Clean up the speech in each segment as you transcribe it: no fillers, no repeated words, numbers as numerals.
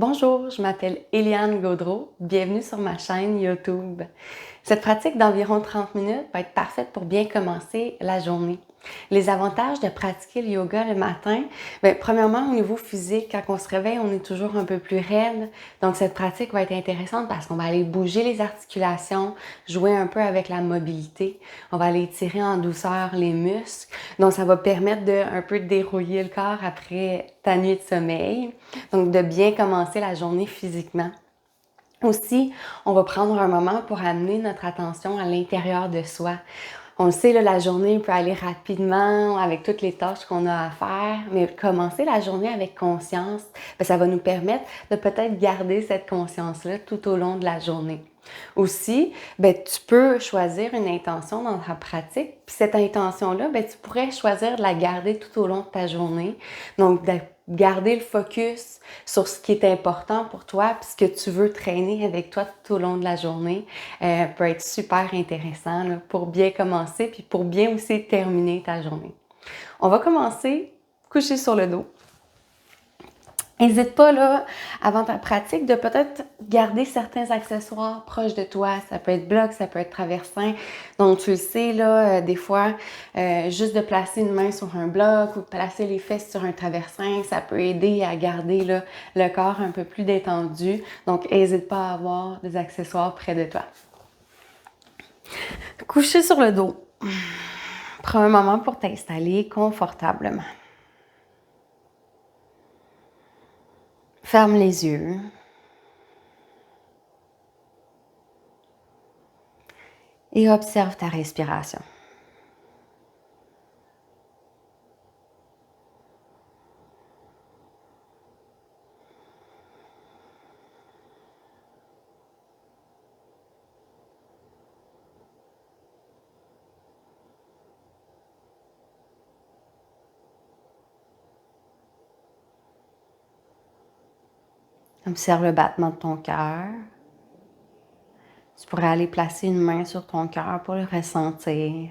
Bonjour, je m'appelle Eliane Gaudreau. Bienvenue sur ma chaîne YouTube. Cette pratique d'environ 30 minutes va être parfaite pour bien commencer la journée. Les avantages de pratiquer le yoga le matin, premièrement, au niveau physique, quand on se réveille, on est toujours un peu plus raide. Donc, cette pratique va être intéressante parce qu'on va aller bouger les articulations, jouer un peu avec la mobilité. On va aller étirer en douceur les muscles. Donc, ça va permettre de un peu dérouiller le corps après ta nuit de sommeil. Donc, de bien commencer la journée physiquement. Aussi, on va prendre un moment pour amener notre attention à l'intérieur de soi. On le sait, là, la journée peut aller rapidement avec toutes les tâches qu'on a à faire, mais commencer la journée avec conscience, ça va nous permettre de peut-être garder cette conscience-là tout au long de la journée. Aussi, tu peux choisir une intention dans ta pratique, puis cette intention-là, tu pourrais choisir de la garder tout au long de ta journée. Donc, de garder le focus sur ce qui est important pour toi, puis ce que tu veux traîner avec toi tout au long de la journée, peut être super intéressant là, pour bien commencer, puis pour bien aussi terminer ta journée. On va commencer couché sur le dos. N'hésite pas, là, avant ta pratique, de peut-être garder certains accessoires proches de toi. Ça peut être bloc, ça peut être traversin. Donc, tu le sais, là, des fois, juste de placer une main sur un bloc ou de placer les fesses sur un traversin, ça peut aider à garder là, le corps un peu plus détendu. Donc, n'hésite pas à avoir des accessoires près de toi. Coucher sur le dos. Prends un moment pour t'installer confortablement. Ferme les yeux. Et observe ta respiration. Observe le battement de ton cœur. Tu pourrais aller placer une main sur ton cœur pour le ressentir.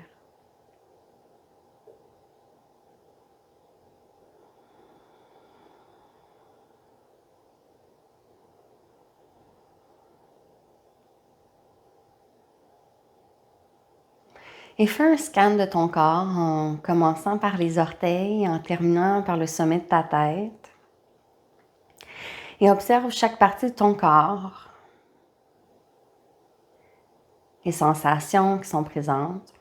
Et fais un scan de ton corps en commençant par les orteils, en terminant par le sommet de ta tête. Et observe chaque partie de ton corps, les sensations qui sont présentes.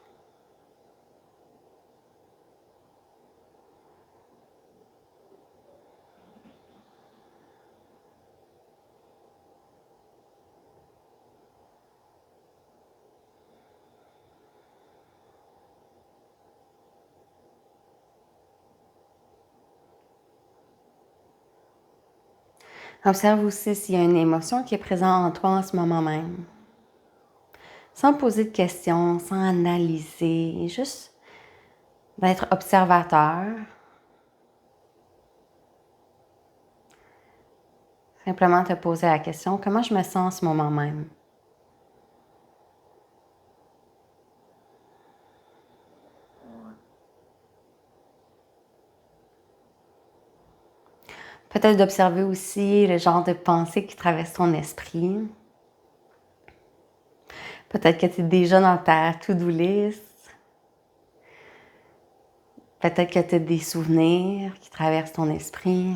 Observe aussi s'il y a une émotion qui est présente en toi en ce moment même. Sans poser de questions, sans analyser, juste d'être observateur. Simplement te poser la question, comment je me sens en ce moment même? Peut-être d'observer aussi le genre de pensée qui traverse ton esprit. Peut-être que tu es déjà dans ta to-do list. Peut-être que tu as des souvenirs qui traversent ton esprit.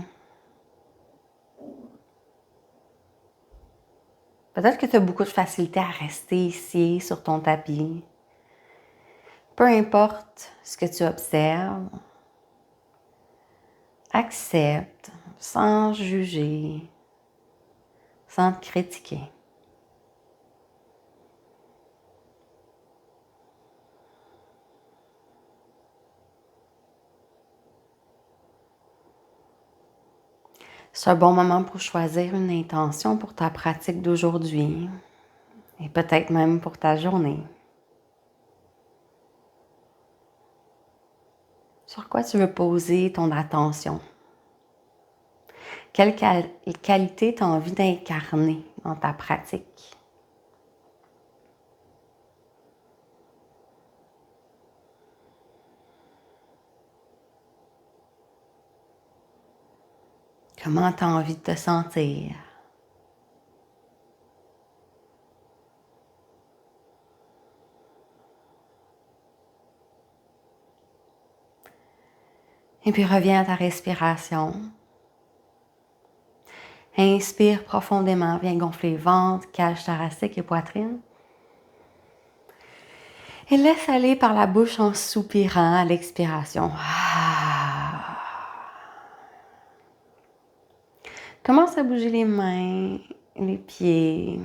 Peut-être que tu as beaucoup de facilité à rester ici, sur ton tapis. Peu importe ce que tu observes, accepte sans juger, sans te critiquer. C'est un bon moment pour choisir une intention pour ta pratique d'aujourd'hui et peut-être même pour ta journée. Sur quoi tu veux poser ton attention? Quelle qualité tu as envie d'incarner dans ta pratique? Comment tu as envie de te sentir? Et puis reviens à ta respiration. Inspire profondément, viens gonfler ventre, cage thoracique et poitrine. Et laisse aller par la bouche en soupirant à l'expiration. Commence à bouger les mains, les pieds.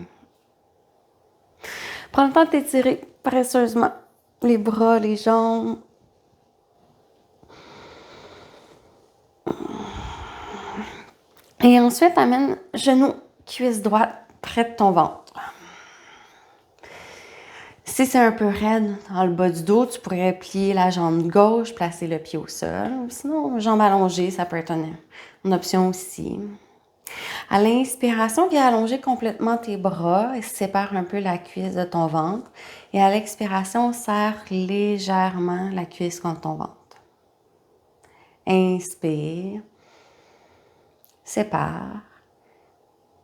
Prends le temps de t'étirer paresseusement les bras, les jambes. Et ensuite, amène genou, cuisse droite près de ton ventre. Si c'est un peu raide dans le bas du dos, tu pourrais plier la jambe gauche, placer le pied au sol. Sinon, jambe allongée, ça peut être une option aussi. À l'inspiration, viens allonger complètement tes bras et sépare un peu la cuisse de ton ventre. Et à l'expiration, serre légèrement la cuisse contre ton ventre. Inspire. Sépare.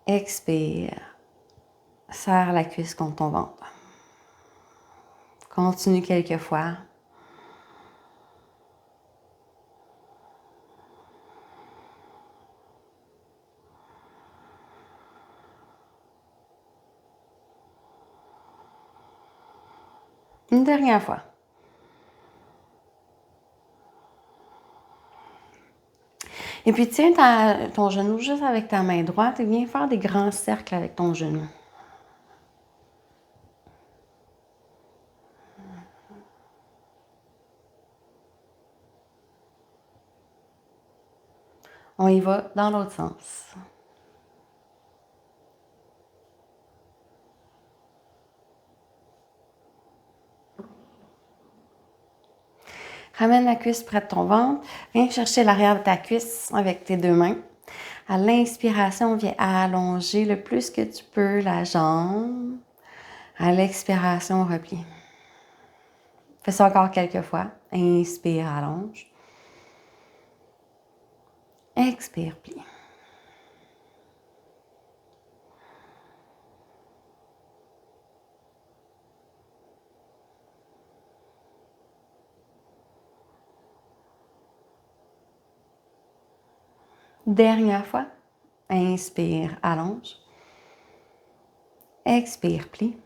Expire. Serre la cuisse contre ton ventre. Continue quelques fois. Une dernière fois. Et puis tiens ton genou juste avec ta main droite et viens faire des grands cercles avec ton genou. On y va dans l'autre sens. Ramène la cuisse près de ton ventre. Viens chercher l'arrière de ta cuisse avec tes deux mains. À l'inspiration, viens allonger le plus que tu peux la jambe. À l'expiration, replie. Fais ça encore quelques fois. Inspire, allonge. Expire, plie. Dernière fois. Inspire, allonge. Expire, plie.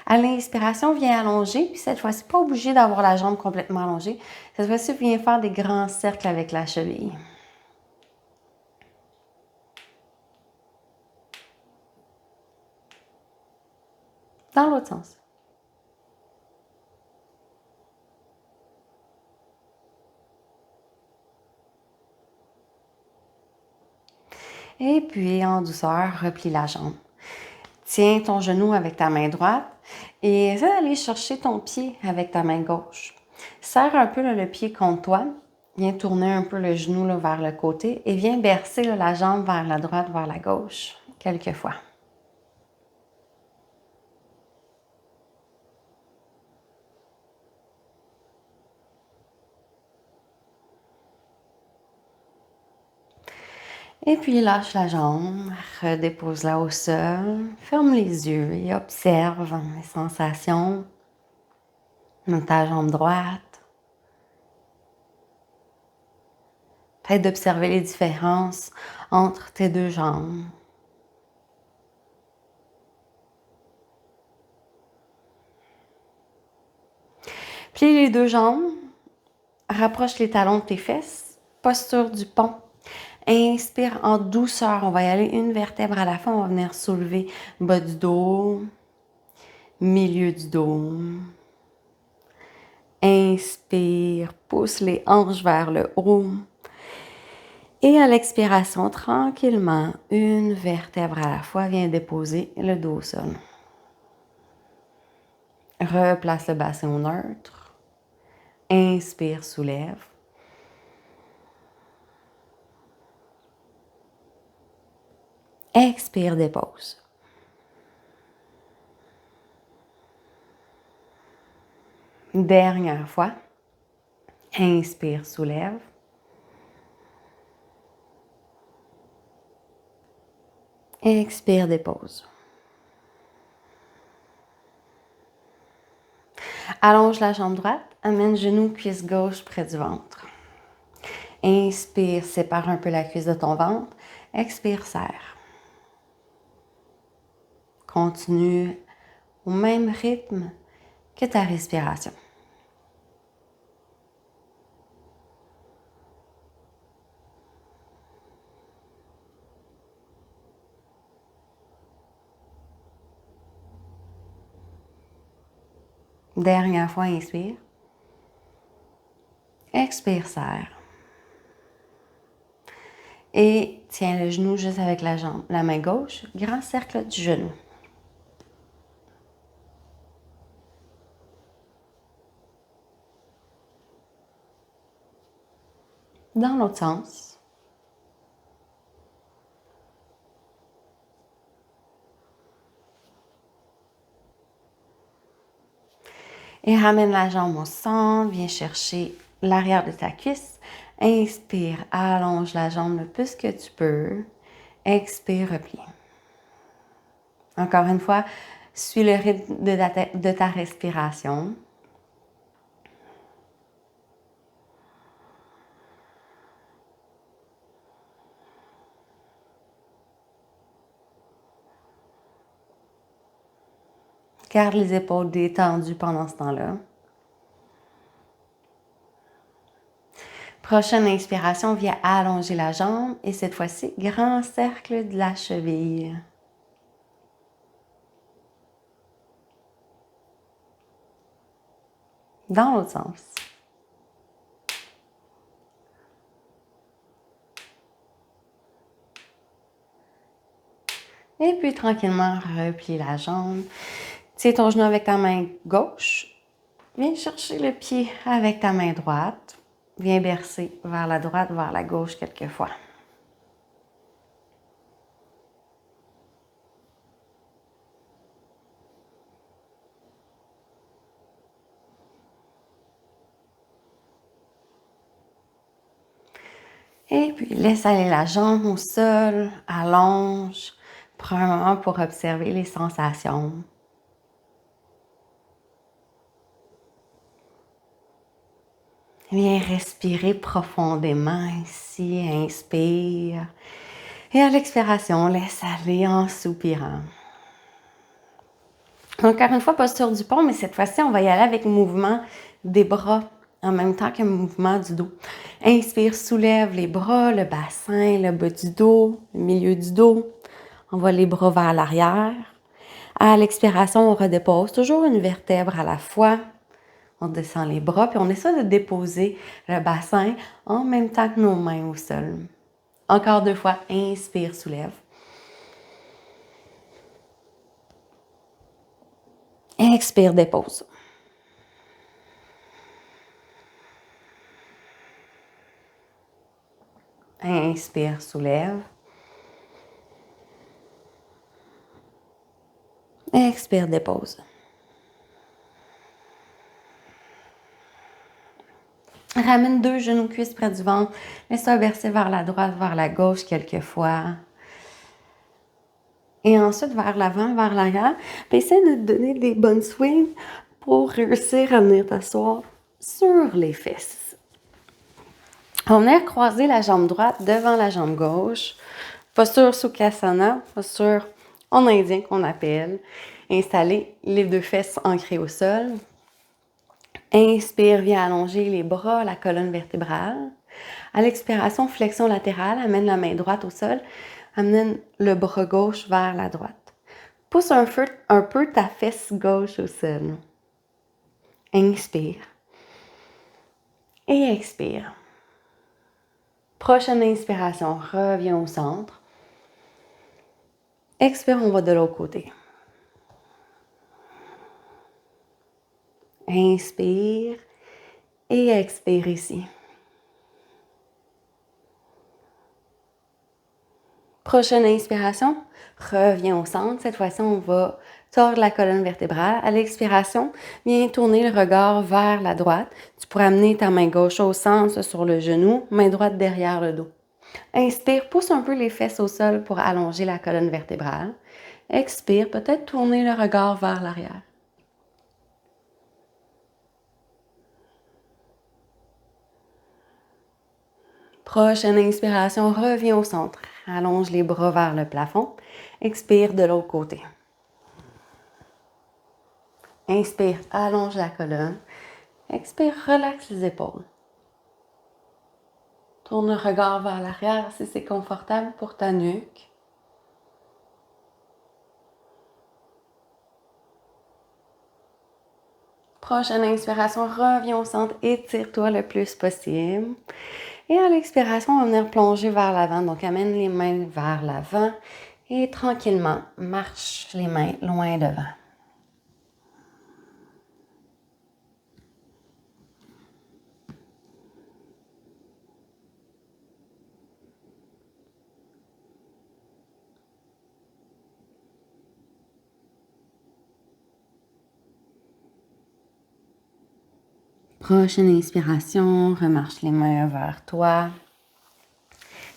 À l'inspiration, viens allonger. Puis cette fois-ci, pas obligé d'avoir la jambe complètement allongée. Cette fois-ci, viens faire des grands cercles avec la cheville. Dans l'autre sens. Et puis, en douceur, replie la jambe. Tiens ton genou avec ta main droite et essaie d'aller chercher ton pied avec ta main gauche. Serre un peu le pied contre toi. Viens tourner un peu le genou vers le côté et viens bercer la jambe vers la droite, vers la gauche, quelques fois. Et puis lâche la jambe, redépose-la au sol, ferme les yeux et observe les sensations dans ta jambe droite. Peut-être d'observer les différences entre tes deux jambes. Plie les deux jambes, rapproche les talons de tes fesses, posture du pont. Inspire en douceur, on va y aller une vertèbre à la fois, on va venir soulever bas du dos, milieu du dos. Inspire, pousse les hanches vers le haut. Et à l'expiration, tranquillement, une vertèbre à la fois, viens déposer le dos au sol. Replace le bassin au neutre. Inspire, soulève. Expire, dépose. Dernière fois. Inspire, soulève. Expire, dépose. Allonge la jambe droite, amène genou, cuisse gauche près du ventre. Inspire, sépare un peu la cuisse de ton ventre. Expire, serre. Continue au même rythme que ta respiration. Dernière fois, inspire. Expire, serre. Et tiens le genou juste avec la jambe, la main gauche, grand cercle du genou. Dans l'autre sens. Et ramène la jambe au centre, viens chercher l'arrière de ta cuisse. Inspire, allonge la jambe le plus que tu peux. Expire, replie. Encore une fois, suis le rythme de ta respiration. Garde les épaules détendues pendant ce temps-là. Prochaine inspiration, viens allonger la jambe et cette fois-ci, grand cercle de la cheville. Dans l'autre sens. Et puis tranquillement, replie la jambe. Tiens ton genou avec ta main gauche. Viens chercher le pied avec ta main droite. Viens bercer vers la droite, vers la gauche quelques fois. Et puis, laisse aller la jambe au sol, allonge. Prends un moment pour observer les sensations. Viens respirer profondément ici, inspire. Et à l'expiration, laisse aller en soupirant. Encore une fois, posture du pont, mais cette fois-ci, on va y aller avec le mouvement des bras en même temps que le mouvement du dos. Inspire, soulève les bras, le bassin, le bas du dos, le milieu du dos. On va les bras vers l'arrière. À l'expiration, on redépose toujours une vertèbre à la fois. On descend les bras, puis on essaie de déposer le bassin en même temps que nos mains au sol. Encore 2 fois, inspire, soulève. Expire, dépose. Inspire, soulève. Expire, dépose. Ramène 2 genoux cuisses près du ventre. Laisse-toi bercer vers la droite, vers la gauche quelques fois. Et ensuite vers l'avant, vers l'arrière. Puis essaie de te donner des bonnes swings pour réussir à venir t'asseoir sur les fesses. On va venir croiser la jambe droite devant la jambe gauche. Posture Sukhasana, posture en indien qu'on appelle. Installer les 2 fesses ancrées au sol. Inspire, viens allonger les bras, la colonne vertébrale. À l'expiration, flexion latérale, amène la main droite au sol, amène le bras gauche vers la droite. Pousse un peu ta fesse gauche au sol. Inspire. Et expire. Prochaine inspiration, reviens au centre. Expire, on va de l'autre côté. Inspire et expire ici. Prochaine inspiration, reviens au centre. Cette fois-ci, on va tordre la colonne vertébrale. À l'expiration, viens tourner le regard vers la droite. Tu pourras amener ta main gauche au centre sur le genou, main droite derrière le dos. Inspire, pousse un peu les fesses au sol pour allonger la colonne vertébrale. Expire, peut-être tourner le regard vers l'arrière. Prochaine inspiration, reviens au centre. Allonge les bras vers le plafond. Expire de l'autre côté. Inspire, allonge la colonne. Expire, relaxe les épaules. Tourne le regard vers l'arrière si c'est confortable pour ta nuque. Prochaine inspiration, reviens au centre, étire-toi le plus possible. Et à l'expiration, on va venir plonger vers l'avant. Donc, amène les mains vers l'avant et tranquillement, marche les mains loin devant. Prochaine inspiration, remarche les mains vers toi.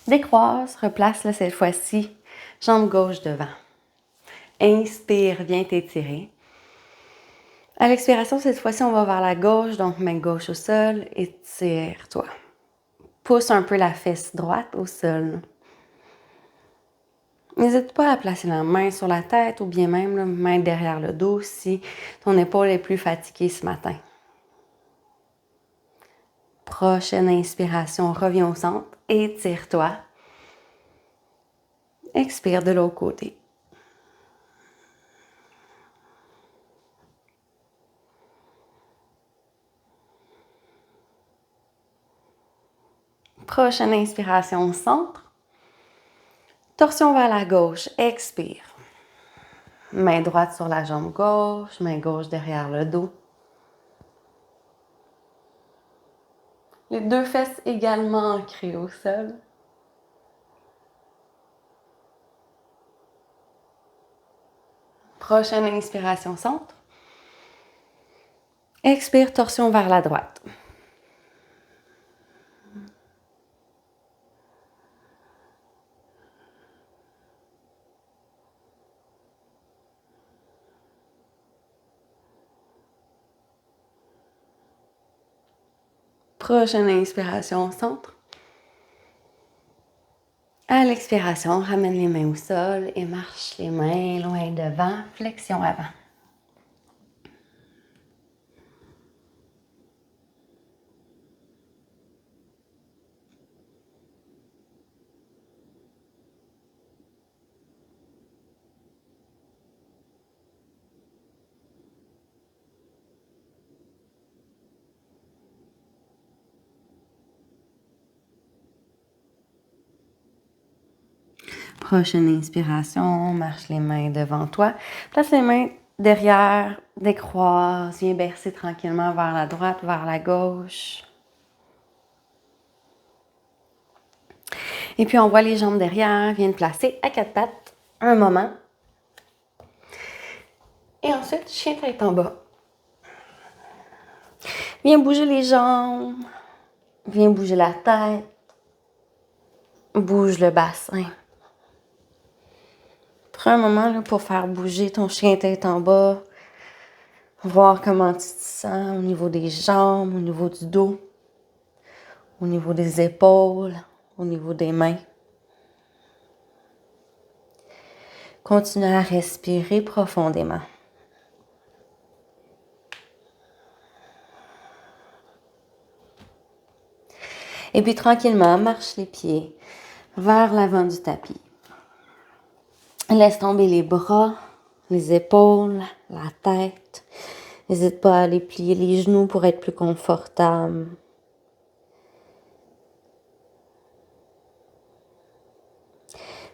Décroise, replace-le cette fois-ci, jambe gauche devant. Inspire, viens t'étirer. À l'expiration, cette fois-ci, on va vers la gauche, donc main gauche au sol, étire-toi. Pousse un peu la fesse droite au sol. N'hésite pas à placer la main sur la tête ou bien même la main derrière le dos si ton épaule est plus fatiguée ce matin. Prochaine inspiration, reviens au centre, étire-toi. Expire de l'autre côté. Prochaine inspiration au centre. Torsion vers la gauche, expire. Main droite sur la jambe gauche, main gauche derrière le dos. Les deux fesses également ancrées au sol. Prochaine inspiration centre. Expire, torsion vers la droite. Prochaine inspiration au centre. À l'expiration, ramène les mains au sol et marche les mains loin devant, flexion avant. Prochaine inspiration, marche les mains devant toi. Place les mains derrière, décroise, viens bercer tranquillement vers la droite, vers la gauche. Et puis on voit les jambes derrière, viens te placer à quatre pattes un moment. Et ensuite, chien tête en bas. Viens bouger les jambes, viens bouger la tête, bouge le bassin. Prends un moment là, pour faire bouger ton chien tête en bas. Voir comment tu te sens au niveau des jambes, au niveau du dos, au niveau des épaules, au niveau des mains. Continue à respirer profondément. Et puis tranquillement, marche les pieds vers l'avant du tapis. Laisse tomber les bras, les épaules, la tête. N'hésite pas à aller plier les genoux pour être plus confortable.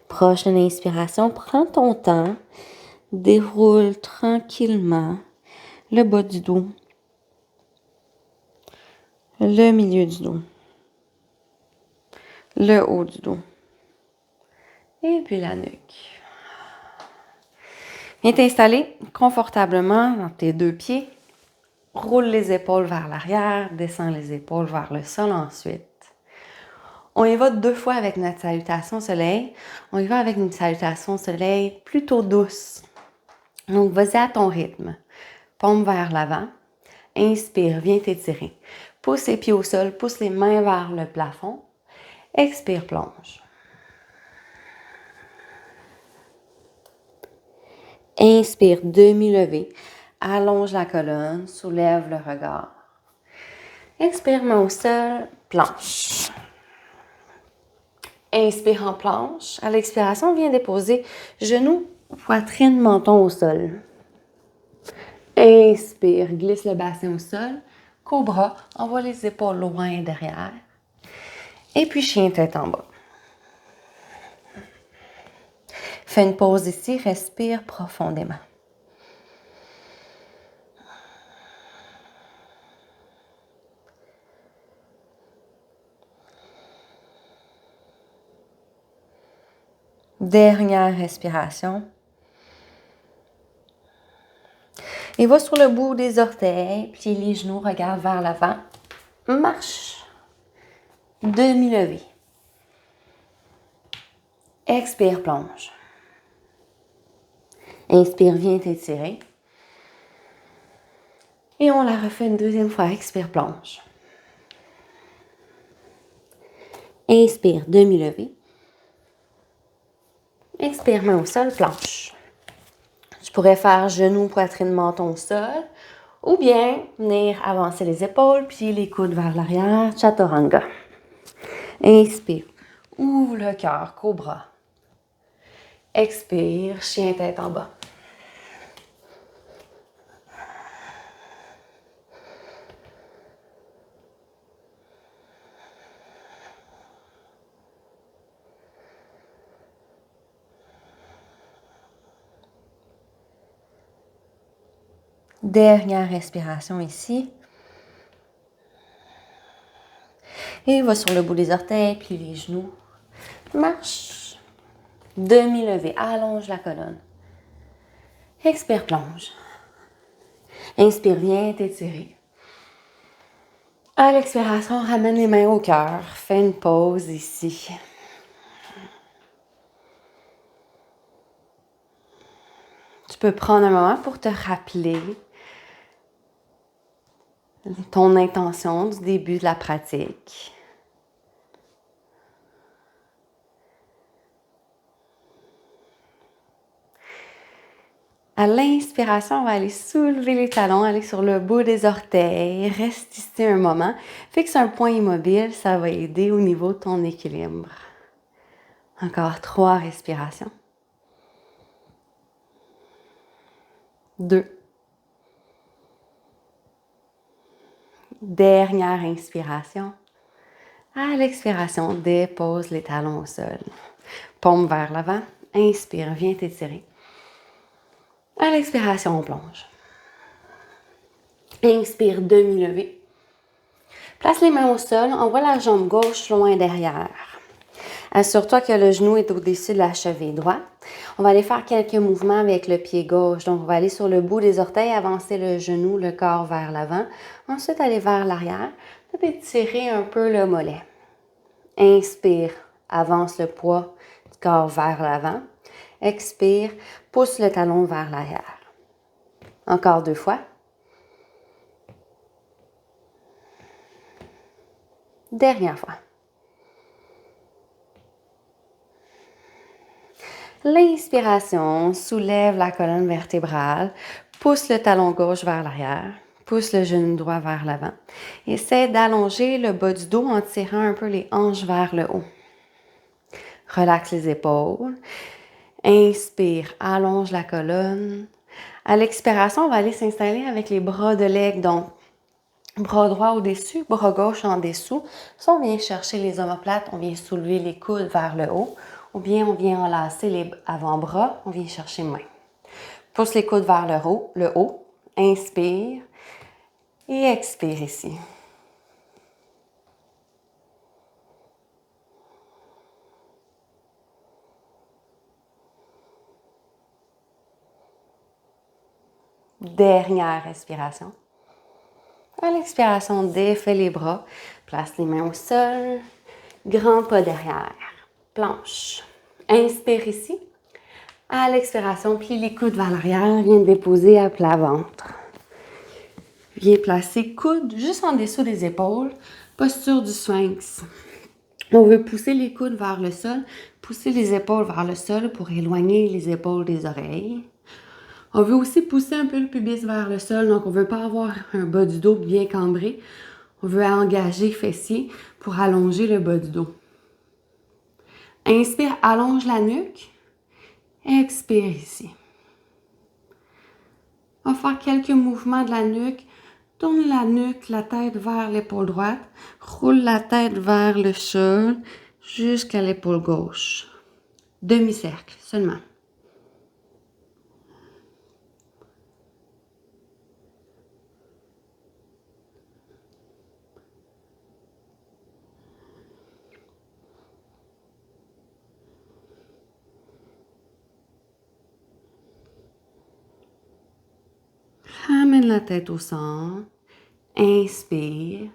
Prochaine inspiration, prends ton temps, déroule tranquillement le bas du dos, le milieu du dos, le haut du dos et puis la nuque. Viens t'installer confortablement dans tes deux pieds. Roule les épaules vers l'arrière, descends les épaules vers le sol ensuite. On y va 2 fois avec notre salutation au soleil. On y va avec une salutation au soleil plutôt douce. Donc, vas-y à ton rythme. Paume vers l'avant. Inspire, viens t'étirer. Pousse les pieds au sol, pousse les mains vers le plafond. Expire, plonge. Inspire, demi-levée. Allonge la colonne, soulève le regard. Expire, main au sol, planche. Inspire en planche. À l'expiration, viens déposer genoux, poitrine, menton au sol. Inspire, glisse le bassin au sol. Cobra, envoie les épaules loin derrière. Et puis chien tête en bas. Fais une pause ici, respire profondément. Dernière respiration. Et va sur le bout des orteils, plie les genoux, regarde vers l'avant. Marche. Demi-levée. Expire, plonge. Inspire, viens t'étirer. Et on la refait une deuxième fois. Expire, plonge. Inspire, demi-levée. Expire, main au sol, planche. Tu pourrais faire genou, poitrine, menton au sol. Ou bien venir avancer les épaules, puis les coudes vers l'arrière, chaturanga. Inspire, ouvre le cœur, cobra. Expire, chien tête en bas. Dernière respiration ici. Et va sur le bout des orteils, plie les genoux. Marche. Demi-levée, allonge la colonne. Expire, plonge. Inspire, viens t'étirer. À l'expiration, ramène les mains au cœur. Fais une pause ici. Tu peux prendre un moment pour te rappeler ton intention du début de la pratique. À l'inspiration, on va aller soulever les talons, aller sur le bout des orteils. Reste ici un moment. Fixe un point immobile, ça va aider au niveau de ton équilibre. Encore 3 respirations. 2. Dernière inspiration. À l'expiration, dépose les talons au sol. Paume vers l'avant. Inspire, viens t'étirer. À l'expiration, on plonge. Inspire, demi-levée. Place les mains au sol, envoie la jambe gauche loin derrière. Assure-toi que le genou est au-dessus de la cheville droite. On va aller faire quelques mouvements avec le pied gauche. Donc, on va aller sur le bout des orteils, avancer le genou, le corps vers l'avant. Ensuite, aller vers l'arrière. Peut-être étirer un peu le mollet. Inspire, avance le poids du corps vers l'avant. Expire, pousse le talon vers l'arrière. Encore 2 fois. Dernière fois. L'inspiration, soulève la colonne vertébrale, pousse le talon gauche vers l'arrière, pousse le genou droit vers l'avant. Essaie d'allonger le bas du dos en tirant un peu les hanches vers le haut. Relaxe les épaules. Inspire, allonge la colonne. À l'expiration, on va aller s'installer avec les bras de l'aigle. Donc, bras droit au-dessus, bras gauche en dessous. Si on vient chercher les omoplates, on vient soulever les coudes vers le haut. Ou bien on vient enlacer les avant-bras, on vient chercher main. Pousse les coudes vers le haut. Inspire et expire ici. Dernière respiration. À l'expiration, défais les bras. Place les mains au sol. Grand pas derrière. Planche. Inspire ici. À l'expiration, plie les coudes vers l'arrière. Viens déposer à plat ventre. Viens placer coude juste en dessous des épaules. Posture du sphinx. On veut pousser les coudes vers le sol, pousser les épaules vers le sol pour éloigner les épaules des oreilles. On veut aussi pousser un peu le pubis vers le sol, donc on ne veut pas avoir un bas du dos bien cambré. On veut engager fessier pour allonger le bas du dos. Inspire, allonge la nuque. Expire ici. On va faire quelques mouvements de la nuque. Tourne la nuque, la tête vers l'épaule droite. Roule la tête vers le sol jusqu'à l'épaule gauche. Demi-cercle seulement. Ramène la tête au centre. Inspire.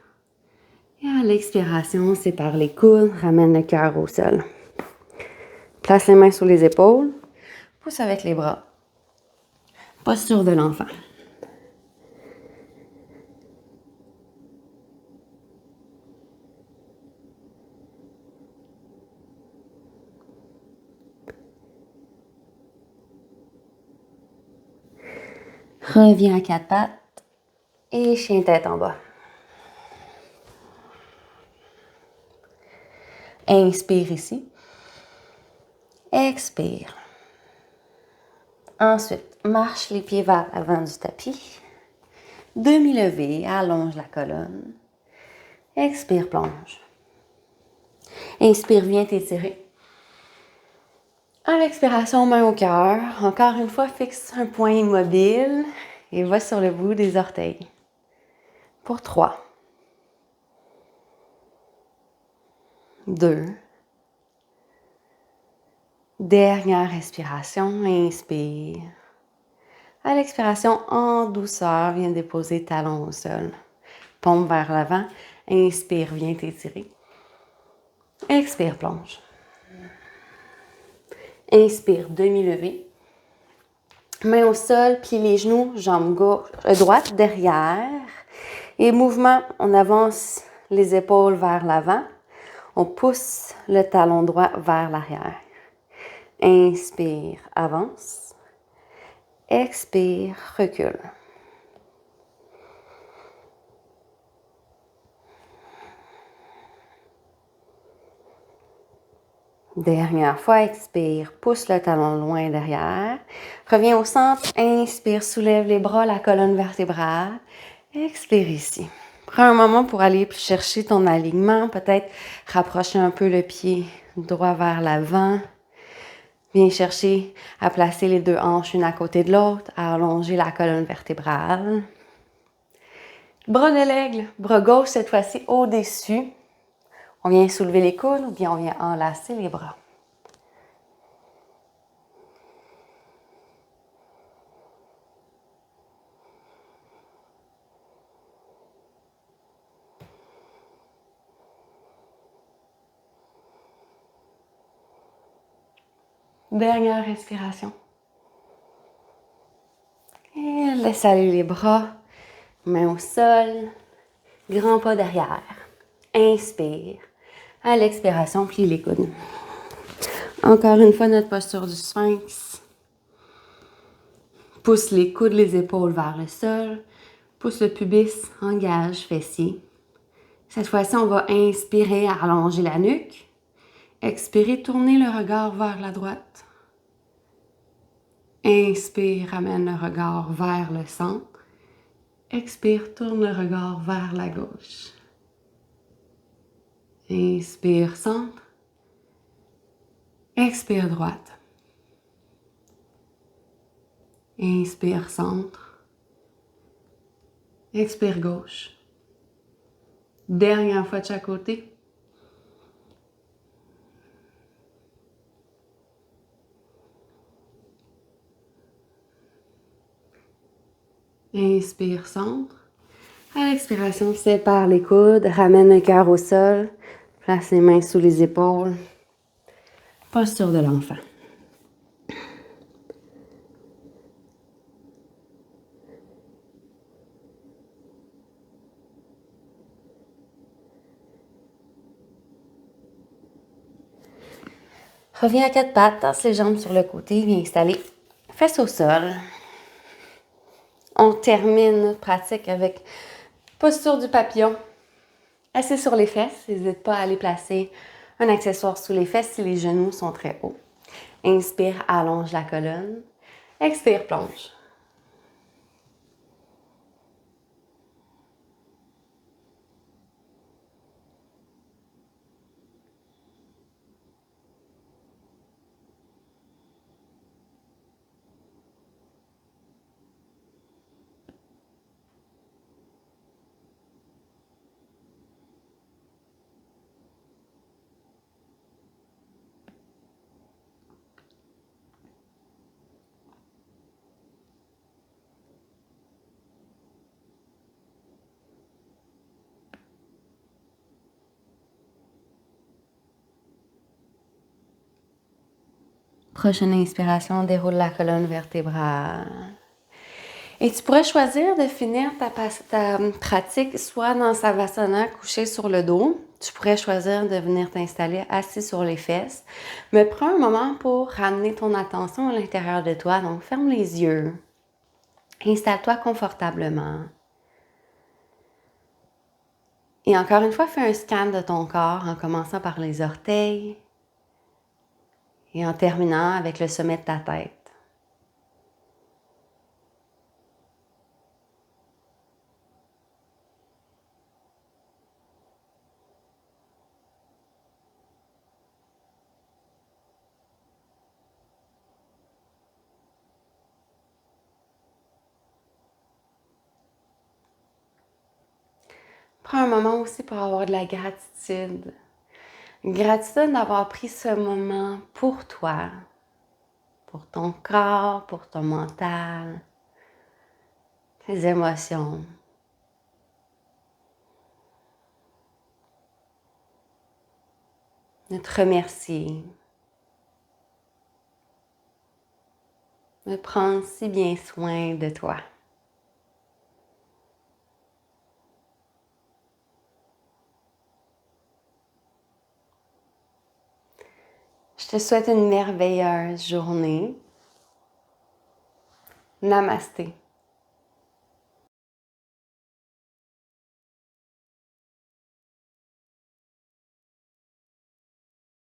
Et à l'expiration, sépare les coudes. Ramène le cœur au sol. Place les mains sur les épaules. Pousse avec les bras. Posture de l'enfant. Reviens à quatre pattes. Et chien tête en bas. Inspire ici. Expire. Ensuite, marche les pieds vers l'avant du tapis. Demi-levé, allonge la colonne. Expire, plonge. Inspire, viens t'étirer. À l'expiration, main au cœur. Encore une fois, fixe un point immobile et va sur le bout des orteils. Pour 3. 2. Dernière respiration, inspire. À l'expiration, en douceur, viens déposer talon au sol. Pompe vers l'avant. Inspire, viens t'étirer. Expire, plonge. Inspire, demi-levé. Main au sol, plie les genoux, jambes droite derrière. Et mouvement, on avance les épaules vers l'avant. On pousse le talon droit vers l'arrière. Inspire, avance. Expire, recule. Dernière fois, expire, pousse le talon loin derrière. Reviens au centre, inspire, soulève les bras, la colonne vertébrale. Expire ici. Prends un moment pour aller chercher ton alignement, peut-être rapprocher un peu le pied droit vers l'avant. Viens chercher à placer les deux hanches une à côté de l'autre, à allonger la colonne vertébrale. Bras de l'aigle, bras gauche cette fois-ci au-dessus. On vient soulever les coudes ou bien on vient enlacer les bras. Dernière respiration. Et laisse aller les bras, main au sol, grand pas derrière. Inspire. À l'expiration, plie les coudes. Encore une fois, notre posture du sphinx. Pousse les coudes, les épaules vers le sol. Pousse le pubis, engage fessier. Cette fois-ci, on va inspirer, allonger la nuque. Expirer, tourner le regard vers la droite. Inspire, ramène le regard vers le centre. Expire, tourne le regard vers la gauche. Inspire, centre. Expire, droite. Inspire, centre. Expire, gauche. Dernière fois de chaque côté. Inspire, centre. À l'expiration, sépare les coudes, ramène le cœur au sol, Place les mains sous les épaules. Posture de l'enfant. Reviens à quatre pattes, tasse les jambes sur le côté, viens installer fesses au sol. On termine notre pratique avec posture du papillon. Assis sur les fesses, n'hésite pas à aller placer un accessoire sous les fesses si les genoux sont très hauts. Inspire, allonge la colonne. Expire, plonge. Prochaine inspiration, déroule la colonne vertébrale. Et tu pourrais choisir de finir ta pratique soit dans Savasana, couché sur le dos. Tu pourrais choisir de venir t'installer assis sur les fesses. Mais prends un moment pour ramener ton attention à l'intérieur de toi. Donc, ferme les yeux. Installe-toi confortablement. Et encore une fois, fais un scan de ton corps en commençant par les orteils et en terminant avec le sommet de ta tête. Prends un moment aussi pour avoir de la gratitude. Gratitude d'avoir pris ce moment pour toi, pour ton corps, pour ton mental, tes émotions. De te remercier. De prendre si bien soin de toi. Je te souhaite une merveilleuse journée. Namasté.